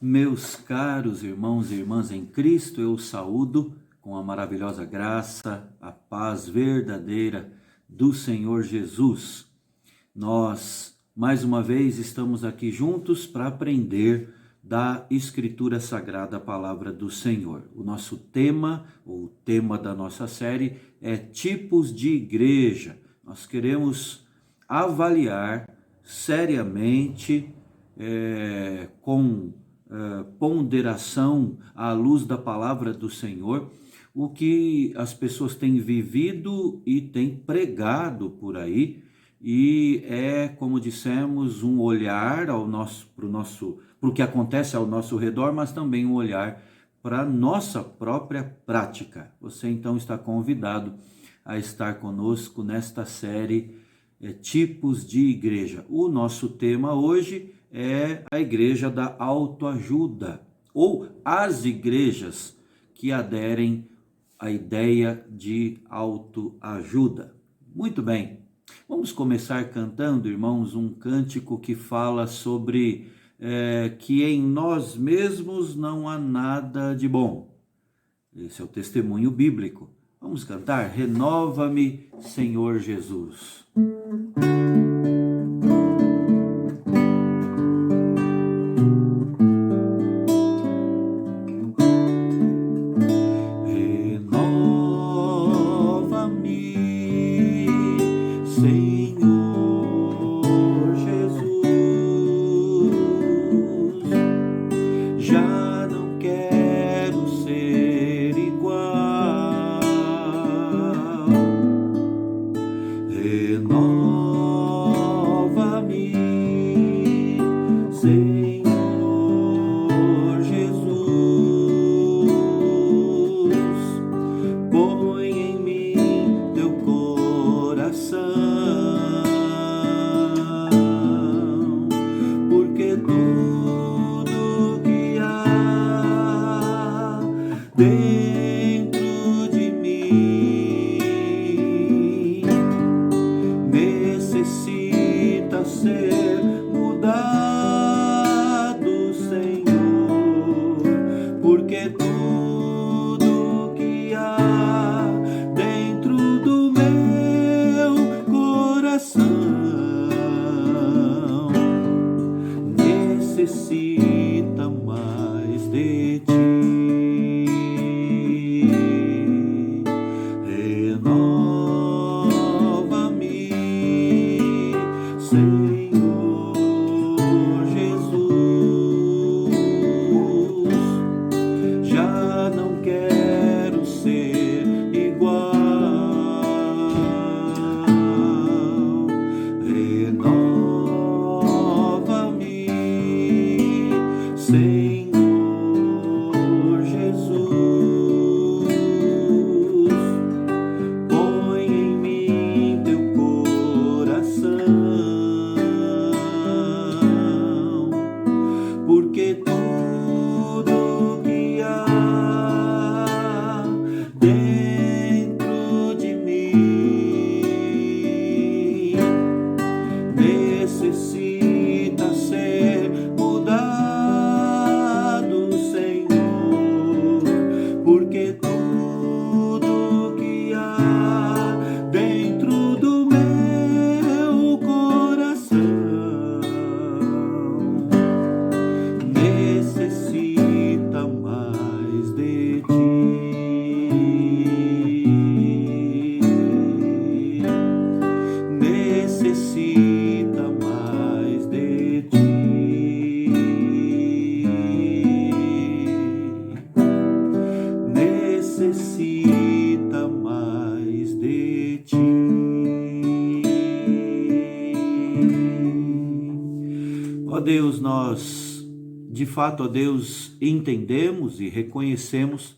Meus caros irmãos e irmãs em Cristo, eu saúdo com a maravilhosa graça, a paz verdadeira do Senhor Jesus. Nós, mais uma vez, estamos aqui juntos para aprender da Escritura Sagrada, a Palavra do Senhor. O nosso tema, ou o tema da nossa série, é tipos de igreja. Nós queremos avaliar seriamente, com ponderação à luz da palavra do Senhor, o que as pessoas têm vivido e têm pregado por aí, e como dissemos, um olhar para o que acontece ao nosso redor, mas também um olhar para a nossa própria prática. Você então está convidado a estar conosco nesta série Tipos de Igreja. O nosso tema hoje é a igreja da autoajuda, ou as igrejas que aderem à ideia de autoajuda. Muito bem, vamos começar cantando, irmãos, um cântico que fala sobre que em nós mesmos não há nada de bom. Esse é o testemunho bíblico. Vamos cantar? Renova-me, Senhor Jesus. Deus, nós de fato, ó Deus, entendemos e reconhecemos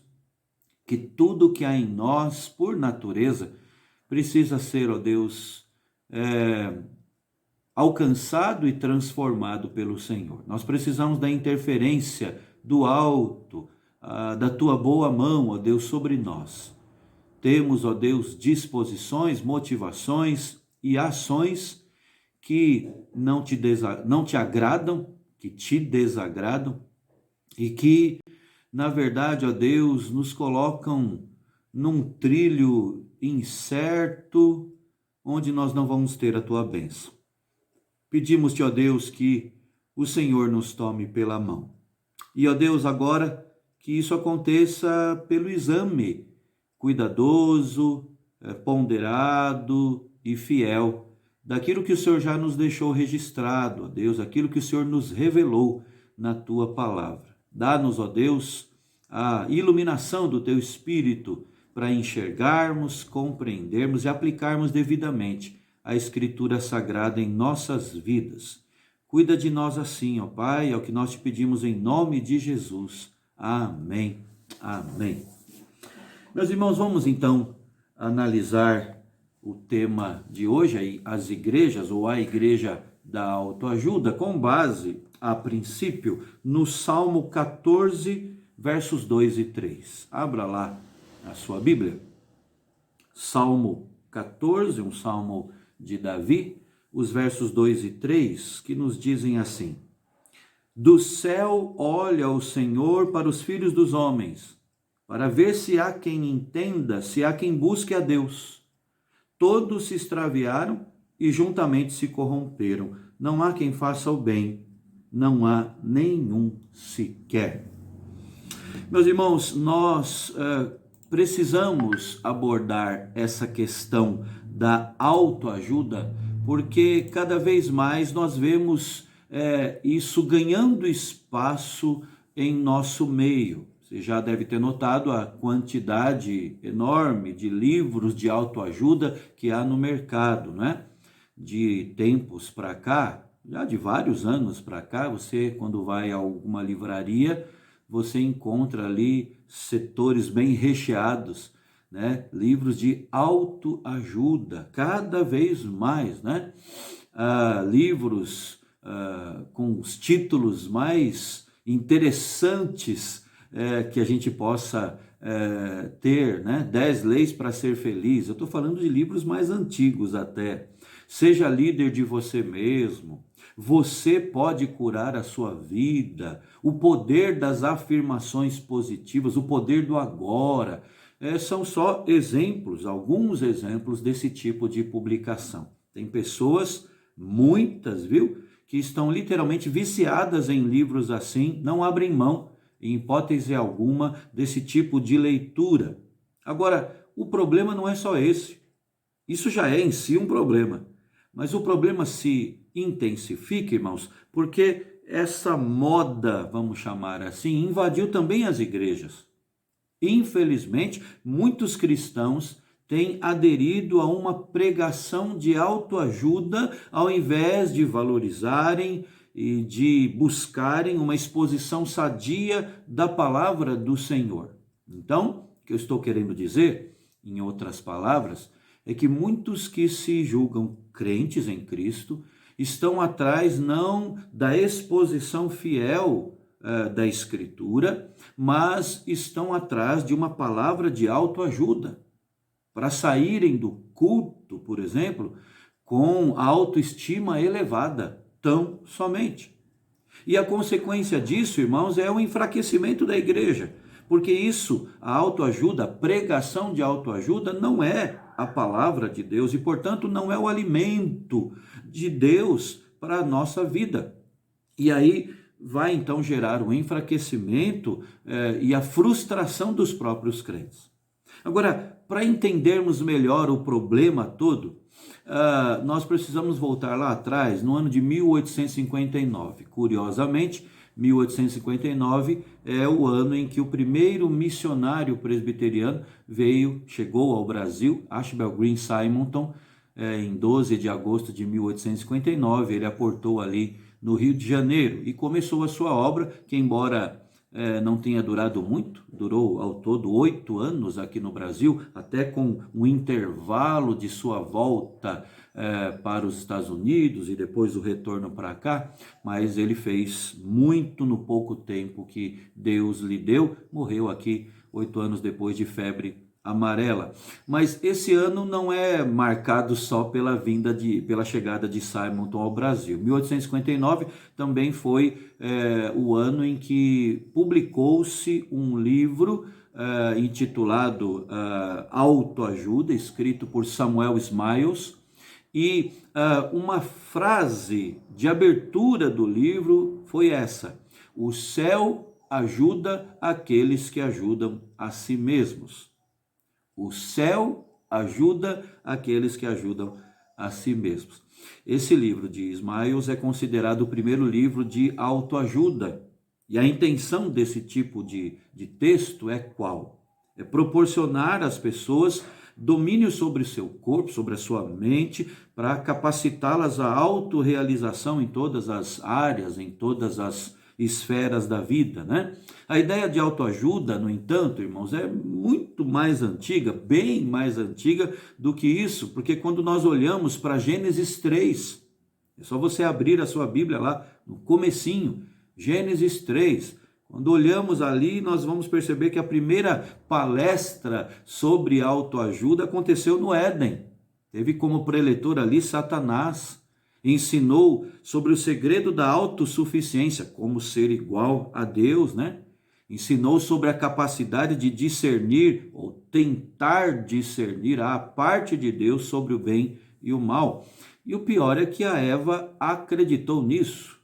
que tudo que há em nós, por natureza, precisa ser, ó Deus, alcançado e transformado pelo Senhor. Nós precisamos da interferência do alto, da tua boa mão, ó Deus, sobre nós. Temos, ó Deus, disposições, motivações e ações que não te agradam, que te desagradam, e que, na verdade, ó Deus, nos colocam num trilho incerto, onde nós não vamos ter a tua bênção. Pedimos-te, ó Deus, que o Senhor nos tome pela mão. E, ó Deus, agora que isso aconteça pelo exame cuidadoso, ponderado e fiel daquilo que o Senhor já nos deixou registrado, ó Deus, aquilo que o Senhor nos revelou na tua palavra. Dá-nos, ó Deus, a iluminação do teu Espírito para enxergarmos, compreendermos e aplicarmos devidamente a Escritura Sagrada em nossas vidas. Cuida de nós assim, ó Pai, é o que nós te pedimos em nome de Jesus. Amém. Amém. Meus irmãos, vamos então analisar o tema de hoje, as igrejas ou a igreja da autoajuda, com base, a princípio, no Salmo 14, versos 2 e 3. Abra lá a sua Bíblia. Salmo 14, um salmo de Davi, os versos 2 e 3, que nos dizem assim: Do céu olha o Senhor para os filhos dos homens, para ver se há quem entenda, se há quem busque a Deus. Todos se extraviaram e juntamente se corromperam. Não há quem faça o bem, não há nenhum sequer. Meus irmãos, nós precisamos abordar essa questão da autoajuda, porque cada vez mais nós vemos isso ganhando espaço em nosso meio. Você já deve ter notado a quantidade enorme de livros de autoajuda que há no mercado, né? De tempos para cá, já de vários anos para cá, você, quando vai a alguma livraria, você encontra ali setores bem recheados, né? Livros de autoajuda, cada vez mais, né? Livros com os títulos mais interessantes que a gente possa ter, né? 10 leis para ser feliz. Eu estou falando de livros mais antigos até. Seja líder de você mesmo. Você pode curar a sua vida. O poder das afirmações positivas, o poder do agora. São só exemplos, alguns exemplos desse tipo de publicação. Tem pessoas, muitas, viu, que estão literalmente viciadas em livros assim, não abrem mão, em hipótese alguma, desse tipo de leitura. Agora, o problema não é só esse. Isso já é em si um problema. Mas o problema se intensifica, irmãos, porque essa moda, vamos chamar assim, invadiu também as igrejas. Infelizmente, muitos cristãos têm aderido a uma pregação de autoajuda ao invés de valorizarem e de buscarem uma exposição sadia da palavra do Senhor. Então, o que eu estou querendo dizer, em outras palavras, é que muitos que se julgam crentes em Cristo estão atrás não da exposição fiel da Escritura, mas estão atrás de uma palavra de autoajuda, para saírem do culto, por exemplo, com a autoestima elevada, tão somente. E a consequência disso, irmãos, é o enfraquecimento da igreja, porque isso, a autoajuda, a pregação de autoajuda, não é a palavra de Deus e, portanto, não é o alimento de Deus para a nossa vida. E aí vai então gerar um enfraquecimento e a frustração dos próprios crentes. Agora, para entendermos melhor o problema todo, nós precisamos voltar lá atrás, no ano de 1859. Curiosamente, 1859 é o ano em que o primeiro missionário presbiteriano chegou ao Brasil, Archibald Green Simonton, em 12 de agosto de 1859. Ele aportou ali no Rio de Janeiro e começou a sua obra, que embora não tenha durado muito, durou ao todo 8 anos aqui no Brasil, até com um intervalo de sua volta para os Estados Unidos e depois o retorno para cá, mas ele fez muito no pouco tempo que Deus lhe deu. Morreu aqui 8 anos depois de febre amarela. Mas esse ano não é marcado só pela chegada de Simonton ao Brasil. 1859 também foi o ano em que publicou-se um livro intitulado Autoajuda, escrito por Samuel Smiles, e uma frase de abertura do livro foi essa: o céu ajuda aqueles que ajudam a si mesmos. O céu ajuda aqueles que ajudam a si mesmos. Esse livro de Smiles é considerado o primeiro livro de autoajuda. E a intenção desse tipo de texto é qual? É proporcionar às pessoas domínio sobre o seu corpo, sobre a sua mente, para capacitá-las à autorrealização em todas as áreas, em todas as esferas da vida, né? A ideia de autoajuda, no entanto, irmãos, é muito mais antiga, bem mais antiga do que isso, porque quando nós olhamos para Gênesis 3, é só você abrir a sua Bíblia lá no comecinho, Gênesis 3, quando olhamos ali, nós vamos perceber que a primeira palestra sobre autoajuda aconteceu no Éden. Teve como preletor ali Satanás. Ensinou sobre o segredo da autossuficiência, como ser igual a Deus, né? Ensinou sobre a capacidade de discernir ou tentar discernir a parte de Deus sobre o bem e o mal. E o pior é que a Eva acreditou nisso.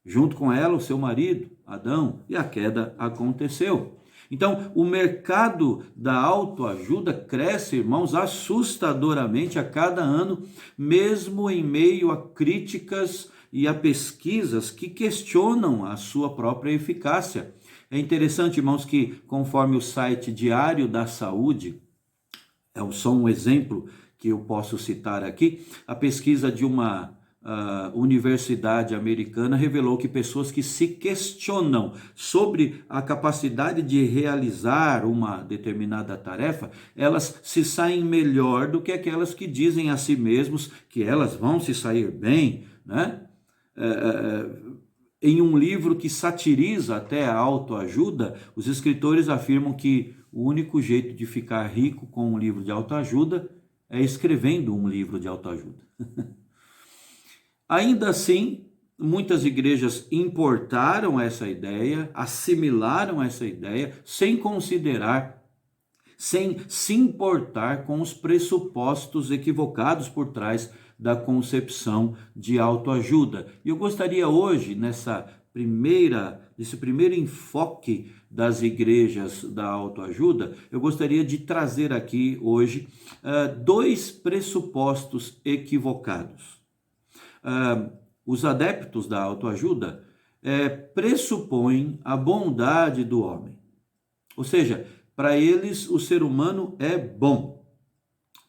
Junto com ela, o seu marido, Adão, e a queda aconteceu. Então, o mercado da autoajuda cresce, irmãos, assustadoramente a cada ano, mesmo em meio a críticas e a pesquisas que questionam a sua própria eficácia. É interessante, irmãos, que conforme o site Diário da Saúde, é só um exemplo que eu posso citar aqui, a pesquisa de uma universidade americana revelou que pessoas que se questionam sobre a capacidade de realizar uma determinada tarefa, elas se saem melhor do que aquelas que dizem a si mesmos que elas vão se sair bem, né? Em um livro que satiriza até a autoajuda, os escritores afirmam que o único jeito de ficar rico com um livro de autoajuda é escrevendo um livro de autoajuda. Ainda assim, muitas igrejas importaram essa ideia, assimilaram essa ideia, sem considerar, sem se importar com os pressupostos equivocados por trás da concepção de autoajuda. E eu gostaria hoje, nesse primeiro enfoque das igrejas da autoajuda, eu gostaria de trazer aqui hoje dois pressupostos equivocados. Os adeptos da autoajuda pressupõem a bondade do homem. Ou seja, para eles o ser humano é bom.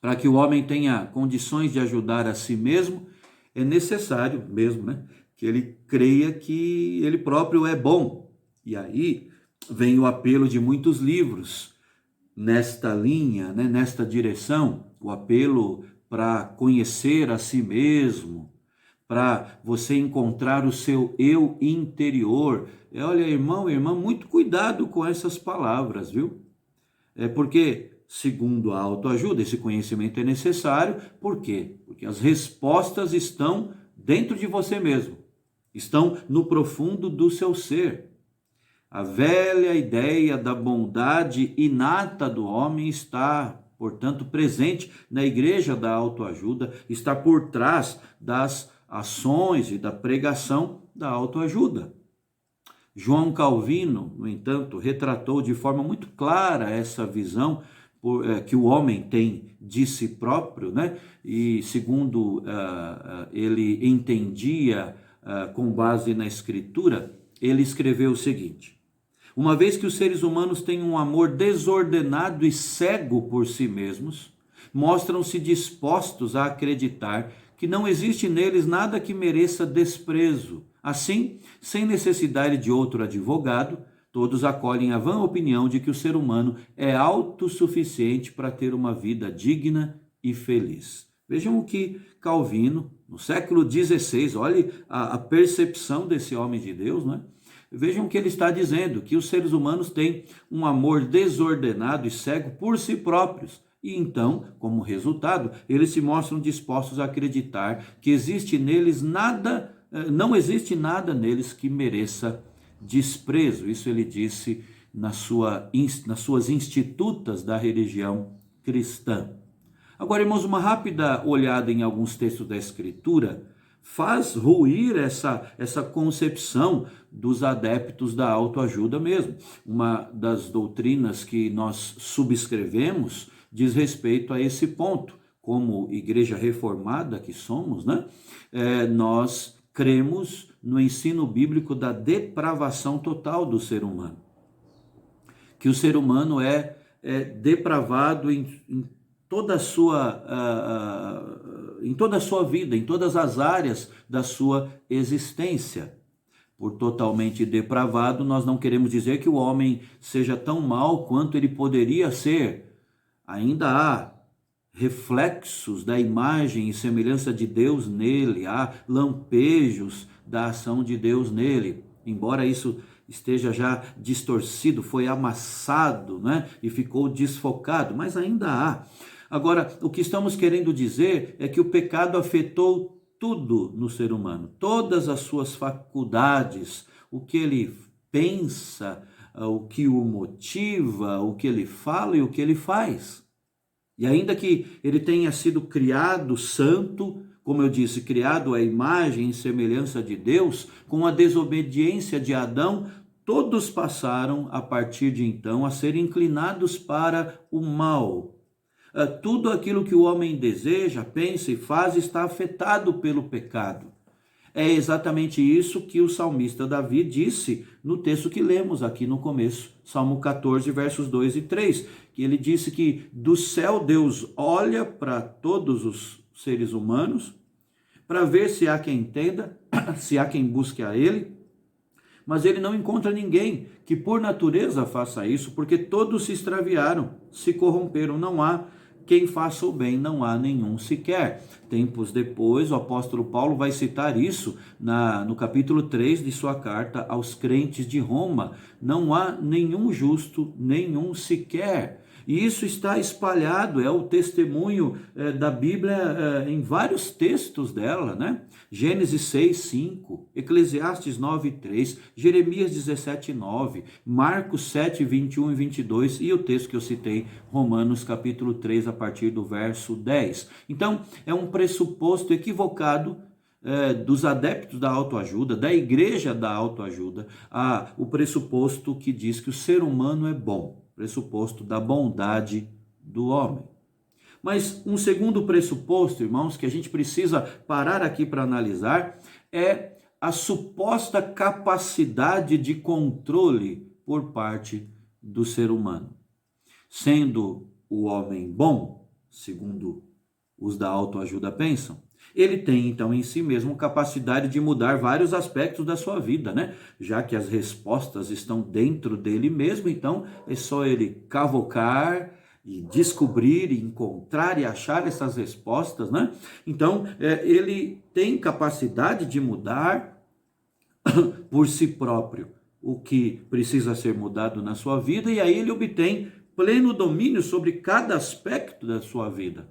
Para que o homem tenha condições de ajudar a si mesmo, é necessário mesmo, né, que ele creia que ele próprio é bom. E aí vem o apelo de muitos livros nesta linha, né, nesta direção, o apelo para conhecer a si mesmo, para você encontrar o seu eu interior. Olha, irmão, irmã, muito cuidado com essas palavras, viu? Porque, segundo a autoajuda, esse conhecimento é necessário. Por quê? Porque as respostas estão dentro de você mesmo, estão no profundo do seu ser. A velha ideia da bondade inata do homem está, portanto, presente na igreja da autoajuda, está por trás das ações e da pregação da autoajuda. João Calvino, no entanto, retratou de forma muito clara essa visão que o homem tem de si próprio, né? E segundo ele entendia com base na Escritura, ele escreveu o seguinte: uma vez que os seres humanos têm um amor desordenado e cego por si mesmos, mostram-se dispostos a acreditar que não existe neles nada que mereça desprezo. Assim, sem necessidade de outro advogado, todos acolhem a vã opinião de que o ser humano é autossuficiente para ter uma vida digna e feliz. Vejam o que Calvino, no século XVI, olhe a percepção desse homem de Deus, não é? Vejam o que ele está dizendo, que os seres humanos têm um amor desordenado e cego por si próprios. E então, como resultado, eles se mostram dispostos a acreditar que existe neles nada, não existe nada neles que mereça desprezo. Isso ele disse nas suas institutas da religião cristã. Agora, irmãos, uma rápida olhada em alguns textos da Escritura faz ruir essa concepção dos adeptos da autoajuda mesmo. Uma das doutrinas que nós subscrevemos diz respeito a esse ponto. Como igreja reformada que somos, né? Nós cremos no ensino bíblico da depravação total do ser humano. Que o ser humano é depravado em toda a sua vida, em todas as áreas da sua existência. Por totalmente depravado, nós não queremos dizer que o homem seja tão mau quanto ele poderia ser. Ainda há reflexos da imagem e semelhança de Deus nele, há lampejos da ação de Deus nele. Embora isso esteja já distorcido, foi amassado, né? E ficou desfocado, mas ainda há. Agora, o que estamos querendo dizer é que o pecado afetou tudo no ser humano, todas as suas faculdades, o que ele pensa, o que o motiva, o que ele fala e o que ele faz. E ainda que ele tenha sido criado santo, como eu disse, criado à imagem e semelhança de Deus, com a desobediência de Adão, todos passaram a partir de então a ser inclinados para o mal. Tudo aquilo que o homem deseja, pensa e faz está afetado pelo pecado. É exatamente isso que o salmista Davi disse no texto que lemos aqui no começo, Salmo 14, versos 2 e 3, que ele disse que do céu Deus olha para todos os seres humanos, para ver se há quem entenda, se há quem busque a ele, mas ele não encontra ninguém que por natureza faça isso, porque todos se extraviaram, se corromperam, não há quem faça o bem, não há nenhum sequer. Tempos depois, o apóstolo Paulo vai citar isso no capítulo 3 de sua carta aos crentes de Roma. Não há nenhum justo, nenhum sequer. E isso está espalhado, é o testemunho da Bíblia em vários textos dela, né? Gênesis 6, 5, Eclesiastes 9, 3, Jeremias 17, 9, Marcos 7, 21 e 22 e o texto que eu citei, Romanos capítulo 3, a partir do verso 10. Então, é um pressuposto equivocado dos adeptos da autoajuda, da igreja da autoajuda, o pressuposto que diz que o ser humano é bom. Pressuposto da bondade do homem. Mas um segundo pressuposto, irmãos, que a gente precisa parar aqui para analisar, é a suposta capacidade de controle por parte do ser humano. Sendo o homem bom, segundo os da autoajuda pensam, ele tem então em si mesmo capacidade de mudar vários aspectos da sua vida, né? Já que as respostas estão dentro dele mesmo, então é só ele cavocar e descobrir, e encontrar e achar essas respostas, né? Então ele tem capacidade de mudar por si próprio o que precisa ser mudado na sua vida, e aí ele obtém pleno domínio sobre cada aspecto da sua vida.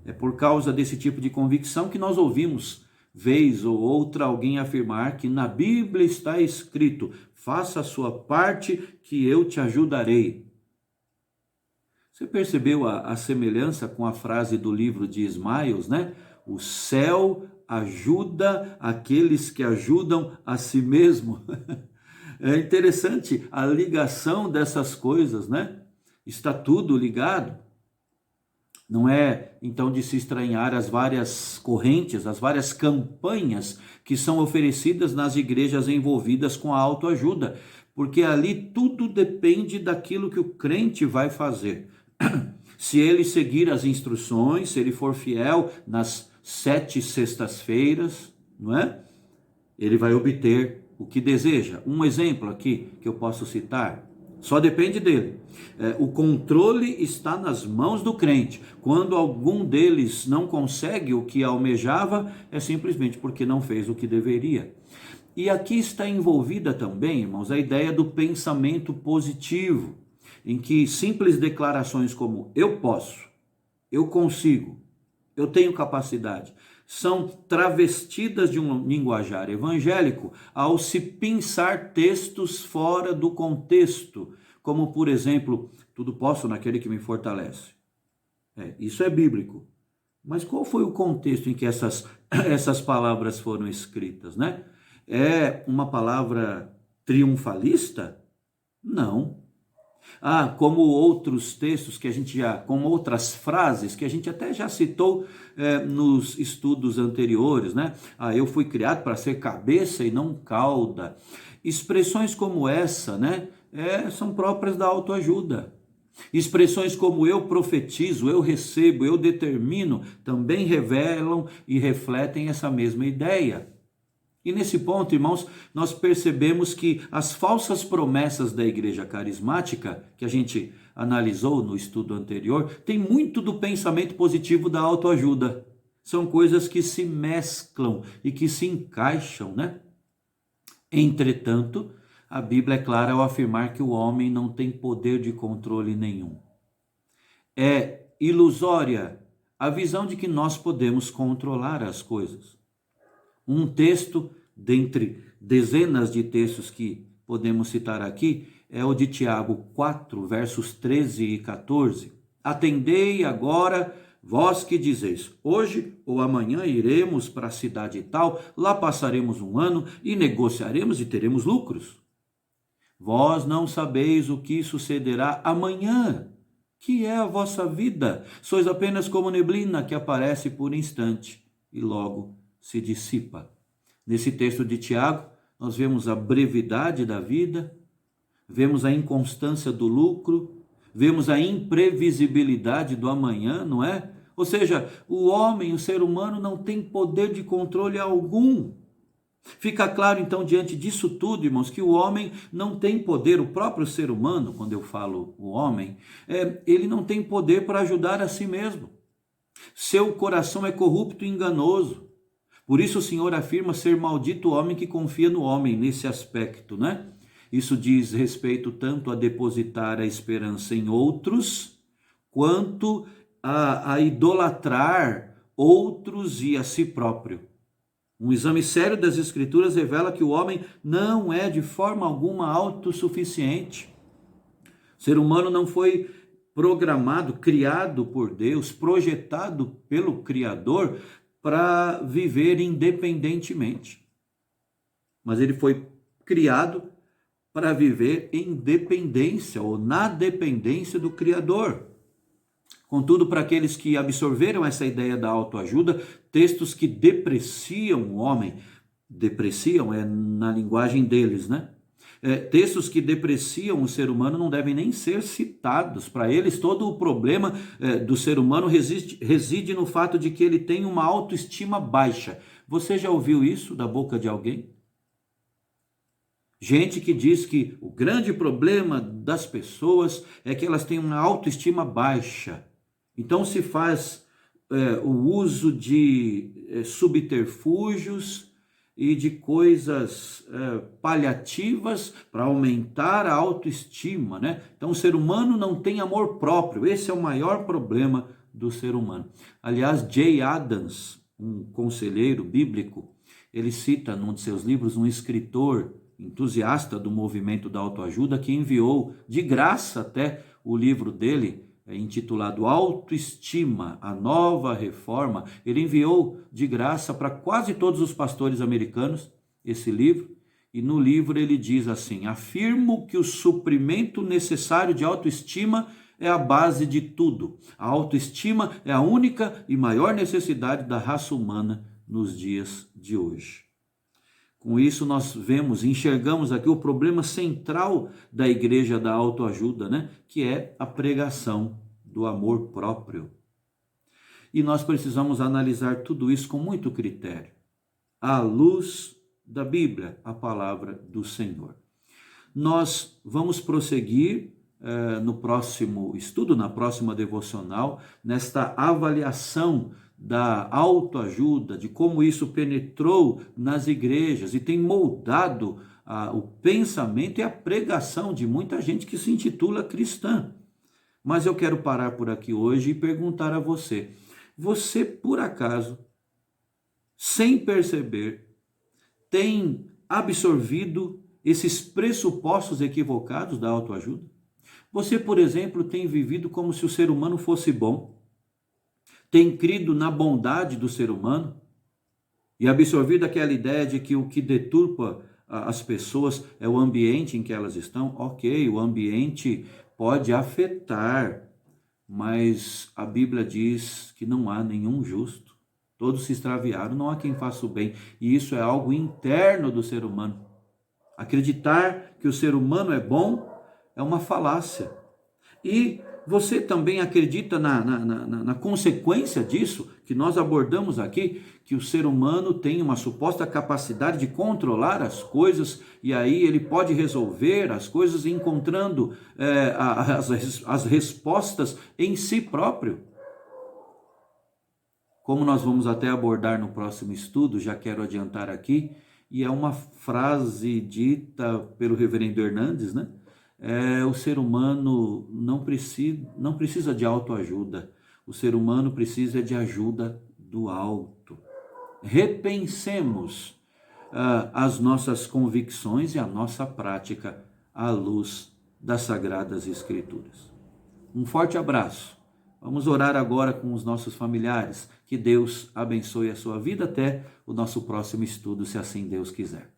É por causa desse tipo de convicção que nós ouvimos, vez ou outra, alguém afirmar que na Bíblia está escrito: faça a sua parte que eu te ajudarei. Você percebeu a semelhança com a frase do livro de Ismael, né? O céu ajuda aqueles que ajudam a si mesmo. É interessante a ligação dessas coisas, né? Está tudo ligado. Não é, então, de se estranhar as várias correntes, as várias campanhas que são oferecidas nas igrejas envolvidas com a autoajuda, porque ali tudo depende daquilo que o crente vai fazer. Se ele seguir as instruções, se ele for fiel nas 7 sextas-feiras, não é? Ele vai obter o que deseja. Um exemplo aqui que eu posso citar. Só depende dele. O controle está nas mãos do crente. Quando algum deles não consegue o que almejava, é simplesmente porque não fez o que deveria. E aqui está envolvida também, irmãos, a ideia do pensamento positivo, em que simples declarações como eu posso, eu consigo, eu tenho capacidade, são travestidas de um linguajar evangélico ao se pensar textos fora do contexto, como por exemplo, tudo posso naquele que me fortalece. Isso é bíblico. Mas qual foi o contexto em que essas palavras foram escritas, né? É uma palavra triunfalista? Não. Como outros textos que a gente como outras frases que a gente até já citou nos estudos anteriores, né? Eu fui criado para ser cabeça e não cauda. Expressões como essa, né? São próprias da autoajuda. Expressões como eu profetizo, eu recebo, eu determino, também revelam e refletem essa mesma ideia. E nesse ponto, irmãos, nós percebemos que as falsas promessas da igreja carismática, que a gente analisou no estudo anterior, tem muito do pensamento positivo da autoajuda. São coisas que se mesclam e que se encaixam, né? Entretanto, a Bíblia é clara ao afirmar que o homem não tem poder de controle nenhum. É ilusória a visão de que nós podemos controlar as coisas. Um texto, dentre dezenas de textos que podemos citar aqui, é o de Tiago 4, versos 13 e 14. Atendei agora, vós que dizeis, hoje ou amanhã iremos para a cidade tal, lá passaremos um ano e negociaremos e teremos lucros. Vós não sabeis o que sucederá amanhã, que é a vossa vida. Sois apenas como neblina que aparece por instante e logo se dissipa. Nesse texto de Tiago, nós vemos a brevidade da vida, vemos a inconstância do lucro, vemos a imprevisibilidade do amanhã, não é? Ou seja, o homem, o ser humano, não tem poder de controle algum. Fica claro, então, diante disso tudo, irmãos, que o homem não tem poder, o próprio ser humano, quando eu falo o homem, ele não tem poder para ajudar a si mesmo. Seu coração é corrupto e enganoso. Por isso o Senhor afirma ser maldito o homem que confia no homem nesse aspecto, né? Isso diz respeito tanto a depositar a esperança em outros, quanto a idolatrar outros e a si próprio. Um exame sério das Escrituras revela que o homem não é de forma alguma autossuficiente. O ser humano não foi programado, criado por Deus, projetado pelo Criador para viver independentemente. Mas ele foi criado para viver em dependência ou na dependência do Criador. Contudo, para aqueles que absorveram essa ideia da autoajuda, textos que depreciam o homem, depreciam na linguagem deles, né? Textos que depreciam o ser humano não devem nem ser citados. Para eles, todo o problema do ser humano reside no fato de que ele tem uma autoestima baixa. Você já ouviu isso da boca de alguém? Gente que diz que o grande problema das pessoas é que elas têm uma autoestima baixa. Então se faz o uso de subterfúgios e de coisas paliativas para aumentar a autoestima, né? Então o ser humano não tem amor próprio, esse é o maior problema do ser humano. Aliás, Jay Adams, um conselheiro bíblico, ele cita num de seus livros um escritor entusiasta do movimento da autoajuda que enviou de graça até o livro dele, intitulado Autoestima, a Nova Reforma. Ele enviou de graça para quase todos os pastores americanos esse livro, e no livro ele diz assim: afirmo que o suprimento necessário de autoestima é a base de tudo. A autoestima é a única e maior necessidade da raça humana nos dias de hoje. Com isso nós enxergamos aqui o problema central da igreja da autoajuda, né? Que é a pregação do amor próprio. E nós precisamos analisar tudo isso com muito critério, à luz da Bíblia, a palavra do Senhor. Nós vamos prosseguir no próximo estudo, na próxima devocional, nesta avaliação da autoajuda, de como isso penetrou nas igrejas e tem moldado o pensamento e a pregação de muita gente que se intitula cristã. Mas eu quero parar por aqui hoje e perguntar a você: você por acaso, sem perceber, tem absorvido esses pressupostos equivocados da autoajuda? Você, por exemplo, tem vivido como se o ser humano fosse bom, tem crido na bondade do ser humano e absorvido aquela ideia de que o que deturpa as pessoas é o ambiente em que elas estão. Ok, o ambiente pode afetar, mas a Bíblia diz que não há nenhum justo. Todos se extraviaram, não há quem faça o bem. E isso é algo interno do ser humano. Acreditar que o ser humano é bom é uma falácia. E você também acredita na consequência disso, que nós abordamos aqui, que o ser humano tem uma suposta capacidade de controlar as coisas, e aí ele pode resolver as coisas encontrando as respostas em si próprio? Como nós vamos até abordar no próximo estudo, já quero adiantar aqui, e é uma frase dita pelo reverendo Hernandes, né? O ser humano não precisa de autoajuda. O ser humano precisa de ajuda do alto. Repensemos as nossas convicções e a nossa prática à luz das Sagradas Escrituras. Um forte abraço. Vamos orar agora com os nossos familiares. Que Deus abençoe a sua vida até o nosso próximo estudo, se assim Deus quiser.